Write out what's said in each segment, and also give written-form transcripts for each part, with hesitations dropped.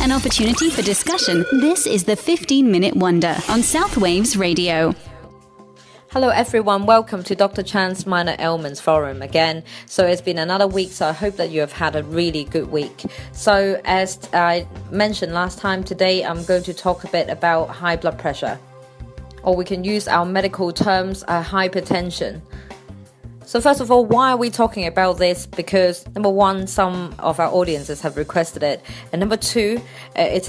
An opportunity for discussion. This is the 15-Minute Wonder on South Waves Radio. Hello everyone, welcome to Dr. Chan's Minor Ailments Forum again. So it's been another week, so I hope that you have had a really good week. So as I mentioned last time, today I'm going to talk a bit about high blood pressure. Or we can use our medical terms, hypertension. So first of all, why are we talking about this? Because number one, some of our audiences have requested it. And number two, it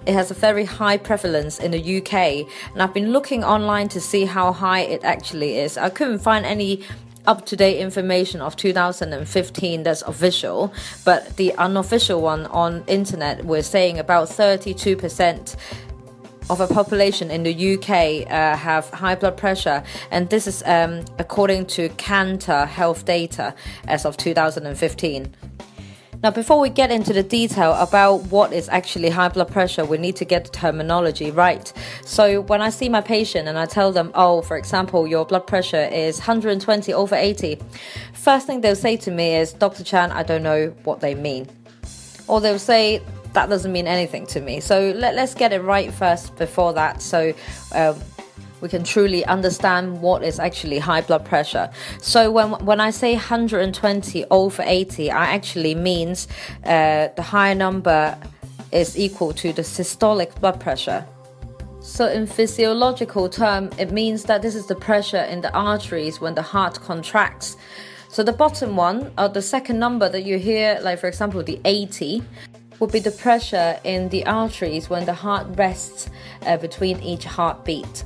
has a very high prevalence in the UK. And I've been looking online to see how high it actually is. I couldn't find any up-to-date information of 2015 that's official, but the unofficial one on internet was saying about 32% of a population in the UK have high blood pressure, and this is according to Cantor Health data as of 2015. Now, before we get into the detail about what is actually high blood pressure, we need to get the terminology right. So when I see my patient and I tell them, for example, your blood pressure is 120/80, first thing they'll say to me is, Dr. Chan, I don't know what they mean. Or they'll say, that doesn't mean anything to me. So let's get it right first before that, so we can truly understand what is actually high blood pressure. So when I say 120/80, I actually means the higher number is equal to the systolic blood pressure. So in physiological term, it means that this is the pressure in the arteries when the heart contracts. So the bottom one, or the second number that you hear, like for example the 80, would be the pressure in the arteries when the heart rests between each heartbeat.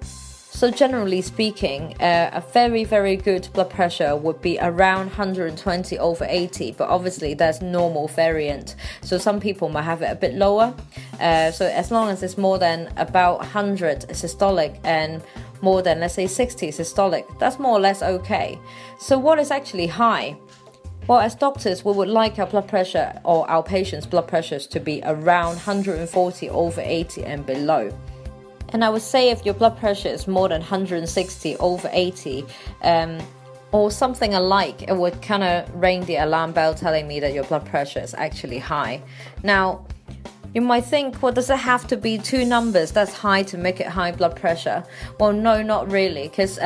So generally speaking, a very, very good blood pressure would be around 120/80, but obviously there's normal variant. So some people might have it a bit lower. So as long as it's more than about 100 systolic and more than, let's say, 60 systolic, that's more or less okay. So what is actually high? Well, as doctors, we would like our blood pressure or our patients' blood pressures to be around 140/80 and below. And I would say if your blood pressure is more than 160/80 or something alike, it would kind of ring the alarm bell telling me that your blood pressure is actually high. Now, you might think, well, does it have to be two numbers that's high to make it high blood pressure? Well, no, not really, because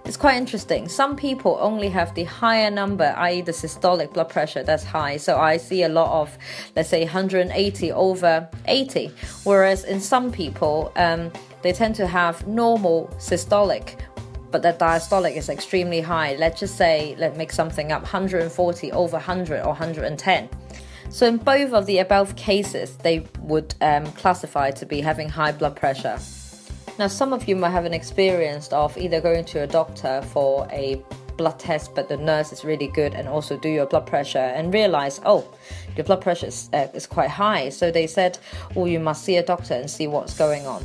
it's quite interesting. Some people only have the higher number, i.e. the systolic blood pressure that's high. So I see a lot of, let's say, 180/80, whereas in some people, they tend to have normal systolic, but the diastolic is extremely high. Let's just say, let's make something up, 140/100 or 110. So in both of the above cases, they would classify to be having high blood pressure. Now, some of you might have an experience of either going to a doctor for a blood test, but the nurse is really good and also do your blood pressure and realize, your blood pressure is quite high. So they said, you must see a doctor and see what's going on.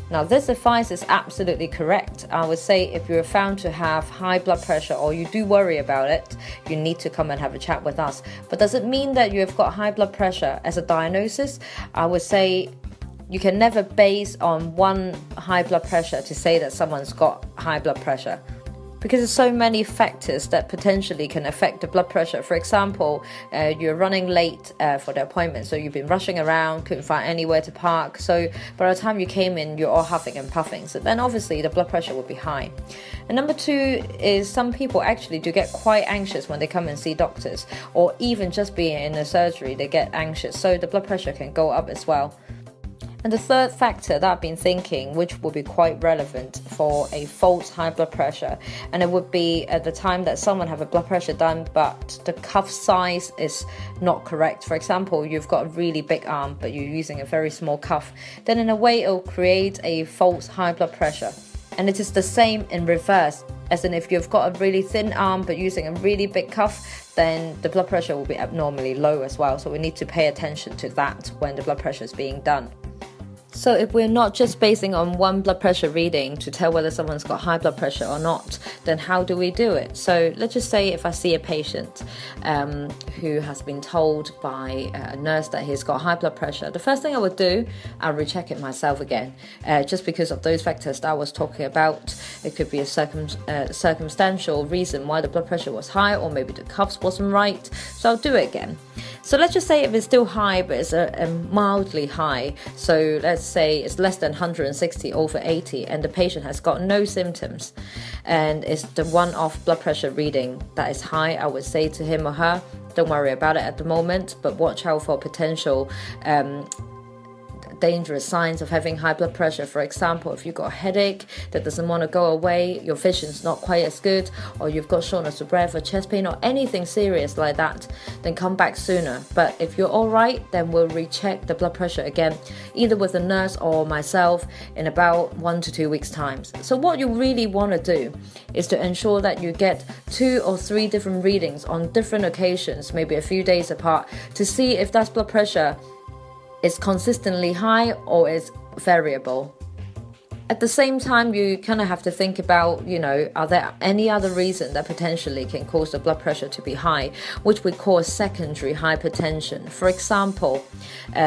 Now, this advice is absolutely correct. I would say if you're found to have high blood pressure or you do worry about it, you need to come and have a chat with us. But does it mean that you have got high blood pressure as a diagnosis? I would say you can never base on one high blood pressure to say that someone's got high blood pressure, because there's so many factors that potentially can affect the blood pressure. For example, you're running late for the appointment, so you've been rushing around, couldn't find anywhere to park, so by the time you came in, you're all huffing and puffing, so then obviously the blood pressure would be high. And number two is some people actually do get quite anxious when they come and see doctors, or even just being in a surgery, they get anxious, so the blood pressure can go up as well. And the third factor that I've been thinking, which will be quite relevant for a false high blood pressure, and it would be at the time that someone have a blood pressure done, but the cuff size is not correct. For example, you've got a really big arm, but you're using a very small cuff. Then in a way, it will create a false high blood pressure. And it is the same in reverse, as in if you've got a really thin arm, but using a really big cuff, then the blood pressure will be abnormally low as well. So we need to pay attention to that when the blood pressure is being done. So if we're not just basing on one blood pressure reading to tell whether someone's got high blood pressure or not, then how do we do it? So let's just say if I see a patient who has been told by a nurse that he's got high blood pressure, the first thing I would do, I'll recheck it myself again, just because of those factors that I was talking about. It could be a circumstantial reason why the blood pressure was high, or maybe the cuffs wasn't right, so I'll do it again. So let's just say if it's still high, but it's a mildly high, so let's say it's less than 160 over 80, and the patient has got no symptoms, and it's the one-off blood pressure reading that is high, I would say to him or her, don't worry about it at the moment, but watch out for potential dangerous signs of having high blood pressure. For example, if you've got a headache that doesn't want to go away, your vision's not quite as good, or you've got shortness of breath or chest pain or anything serious like that, then come back sooner. But if you're all right, then we'll recheck the blood pressure again, either with a nurse or myself, in about 1 to 2 weeks' time. So what you really want to do is to ensure that you get 2 or 3 different readings on different occasions, maybe a few days apart, to see if that blood pressure is consistently high or is variable. At the same time, you kind of have to think about, are there any other reason that potentially can cause the blood pressure to be high, which we call secondary hypertension. For example,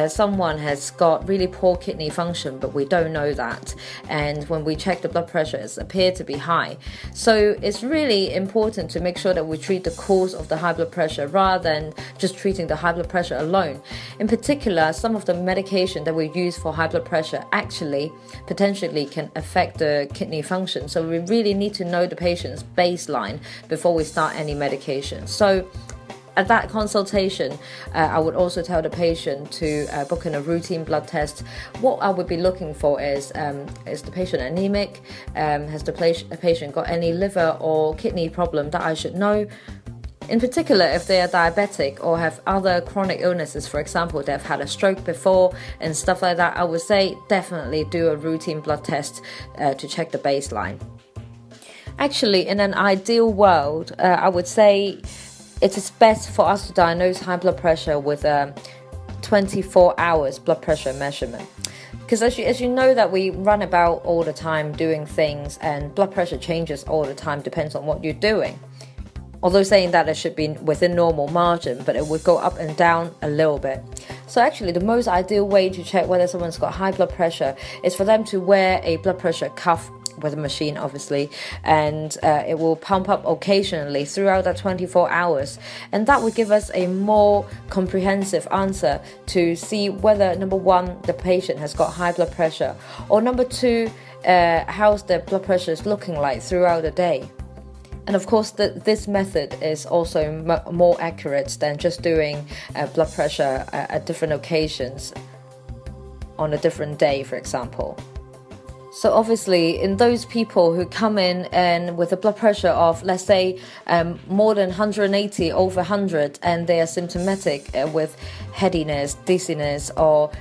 someone has got really poor kidney function, but we don't know that. And when we check the blood pressure, it's appeared to be high. So it's really important to make sure that we treat the cause of the high blood pressure rather than just treating the high blood pressure alone. In particular, some of the medication that we use for high blood pressure actually potentially can affect the kidney function. So we really need to know the patient's baseline before we start any medication. So at that consultation, I would also tell the patient to book in a routine blood test. What I would be looking for is the patient anemic? Has the patient got any liver or kidney problem that I should know? In particular, if they are diabetic or have other chronic illnesses, for example, they've had a stroke before and stuff like that, I would say definitely do a routine blood test to check the baseline. Actually, in an ideal world, I would say it is best for us to diagnose high blood pressure with 24 hours blood pressure measurement. Because as you know that we run about all the time doing things, and blood pressure changes all the time, depends on what you're doing. Although saying that it should be within normal margin, but it would go up and down a little bit. So actually the most ideal way to check whether someone's got high blood pressure is for them to wear a blood pressure cuff with a machine, obviously, and it will pump up occasionally throughout that 24 hours. And that would give us a more comprehensive answer to see whether, number one, the patient has got high blood pressure, or number two, how's their blood pressure is looking like throughout the day. And of course, this method is also more accurate than just doing blood pressure at different occasions on a different day, for example. So obviously, in those people who come in and with a blood pressure of, let's say, more than 180 over 100, and they are symptomatic with headiness, dizziness, or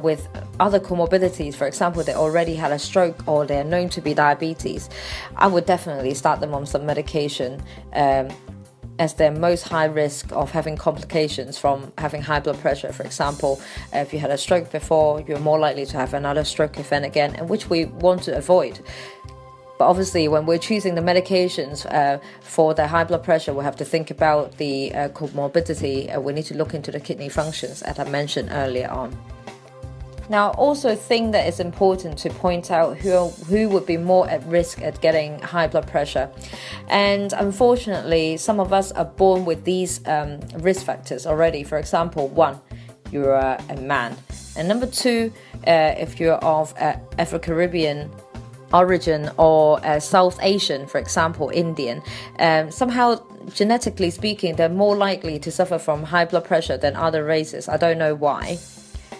with other comorbidities, for example, they already had a stroke or they are known to be diabetes, I would definitely start them on some medication as they're most high risk of having complications from having high blood pressure. For example, if you had a stroke before, you're more likely to have another stroke event again, and which we want to avoid. But obviously, when we're choosing the medications for the high blood pressure, we have to think about the comorbidity. We need to look into the kidney functions, as I mentioned earlier on. Now, also a thing that is important to point out who would be more at risk at getting high blood pressure. And unfortunately, some of us are born with these risk factors already. For example, 1, you're a man. And number 2, if you're of Afro-Caribbean origin or South Asian, for example, Indian, somehow genetically speaking, they're more likely to suffer from high blood pressure than other races. I don't know why.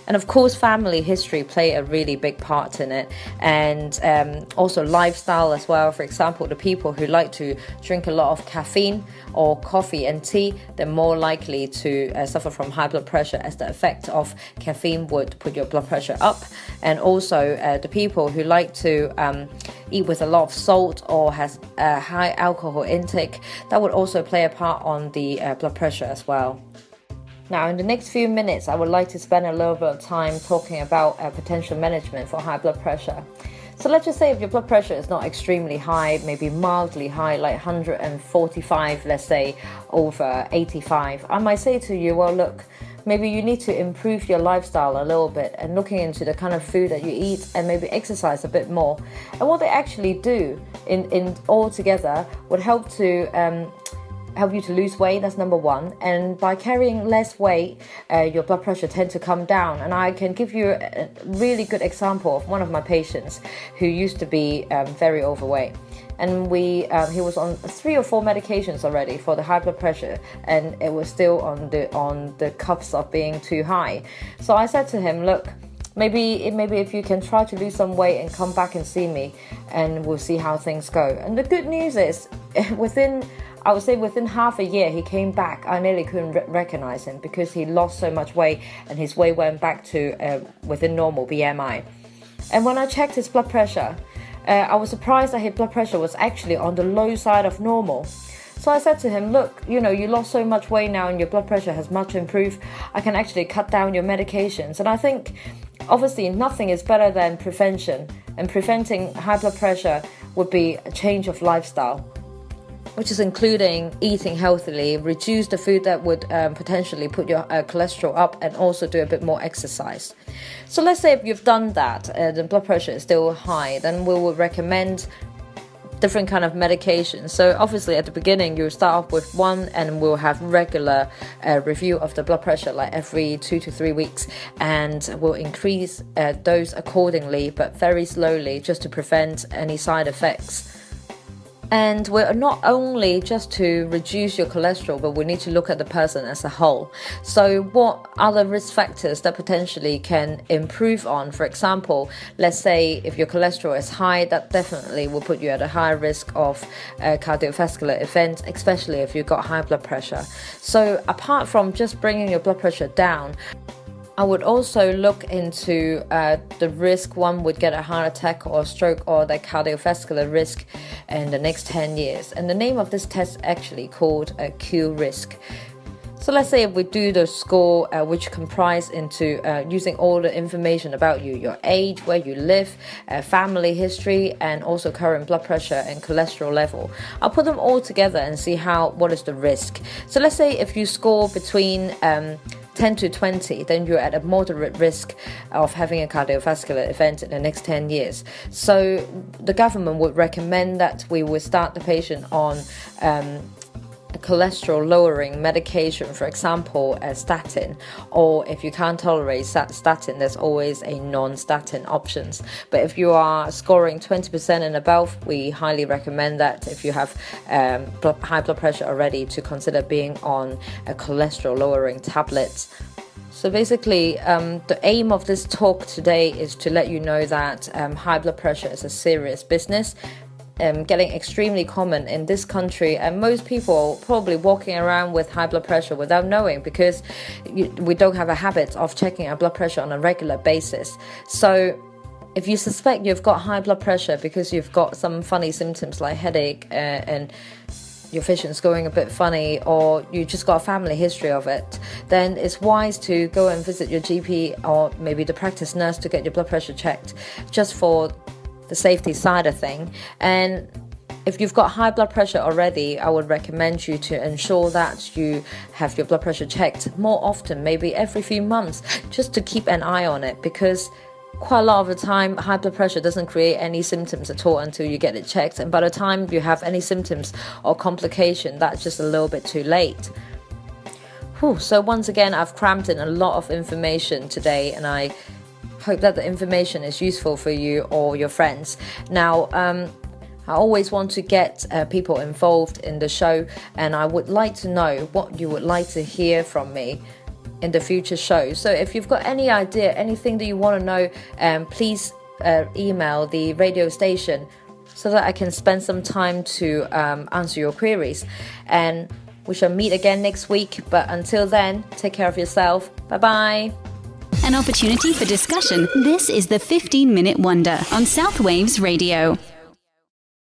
And of course, family history play a really big part in it, and also lifestyle as well. For example, the people who like to drink a lot of caffeine or coffee and tea, they're more likely to suffer from high blood pressure, as the effect of caffeine would put your blood pressure up. And also the people who like to eat with a lot of salt or has a high alcohol intake, that would also play a part on the blood pressure as well. Now, in the next few minutes, I would like to spend a little bit of time talking about potential management for high blood pressure. So let's just say if your blood pressure is not extremely high, maybe mildly high, like 145, let's say, over 85, I might say to you, well, look, maybe you need to improve your lifestyle a little bit and looking into the kind of food that you eat and maybe exercise a bit more. And what they actually do in all together would help to help you to lose weight. That's number one. And by carrying less weight, your blood pressure tends to come down. And I can give you a really good example of one of my patients who used to be very overweight. And he was on 3 or 4 medications already for the high blood pressure, and it was still on the cusp of being too high. So I said to him, look, maybe if you can try to lose some weight and come back and see me, and we'll see how things go. And the good news is, within half a year, he came back. I nearly couldn't recognize him because he lost so much weight, and his weight went back to within normal BMI. And when I checked his blood pressure, I was surprised that his blood pressure was actually on the low side of normal. So I said to him, look, you lost so much weight now and your blood pressure has much improved. I can actually cut down your medications. And I think, obviously, nothing is better than prevention. And preventing high blood pressure would be a change of lifestyle, which is including eating healthily, reduce the food that would potentially put your cholesterol up, and also do a bit more exercise. So let's say if you've done that, the blood pressure is still high, then we would recommend different kind of medications. So obviously at the beginning you'll start off with one, and we'll have regular review of the blood pressure like every 2 to 3 weeks, and we'll increase dose accordingly, but very slowly, just to prevent any side effects. And we're not only just to reduce your cholesterol, but we need to look at the person as a whole. So what other risk factors that potentially can improve on? For example, let's say if your cholesterol is high, that definitely will put you at a higher risk of cardiovascular events, especially if you've got high blood pressure. So apart from just bringing your blood pressure down, I would also look into the risk one would get a heart attack or a stroke, or the cardiovascular risk in the next 10 years. And the name of this test is actually called a Q risk. So let's say if we do the score, which comprise into using all the information about you, your age, where you live, family history, and also current blood pressure and cholesterol level. I'll put them all together and see what is the risk. So let's say if you score between 10 to 20, then you're at a moderate risk of having a cardiovascular event in the next 10 years. So the government would recommend that we would start the patient on a cholesterol lowering medication, for example, a statin, or if you can't tolerate statin, there's always a non-statin options. But if you are scoring 20% and above, we highly recommend that if you have high blood pressure already, to consider being on a cholesterol lowering tablet. So basically, the aim of this talk today is to let you know that high blood pressure is a serious business. Getting extremely common in this country, and most people probably walking around with high blood pressure without knowing, because we don't have a habit of checking our blood pressure on a regular basis. So if you suspect you've got high blood pressure because you've got some funny symptoms like headache and your vision's going a bit funny, or you just got a family history of it, then it's wise to go and visit your GP or maybe the practice nurse to get your blood pressure checked, just for the safety side of thing. And if you've got high blood pressure already, I would recommend you to ensure that you have your blood pressure checked more often, maybe every few months, just to keep an eye on it, because quite a lot of the time high blood pressure doesn't create any symptoms at all until you get it checked, and by the time you have any symptoms or complication, that's just a little bit too late. So once again, I've crammed in a lot of information today, and I hope that the information is useful for you or your friends. Now, I always want to get people involved in the show, and I would like to know what you would like to hear from me in the future shows. So if you've got any idea, anything that you want to know, please email the radio station so that I can spend some time to answer your queries. And we shall meet again next week, but until then, take care of yourself. Bye-bye. An opportunity for discussion. This is the 15-Minute Wonder on South Waves Radio.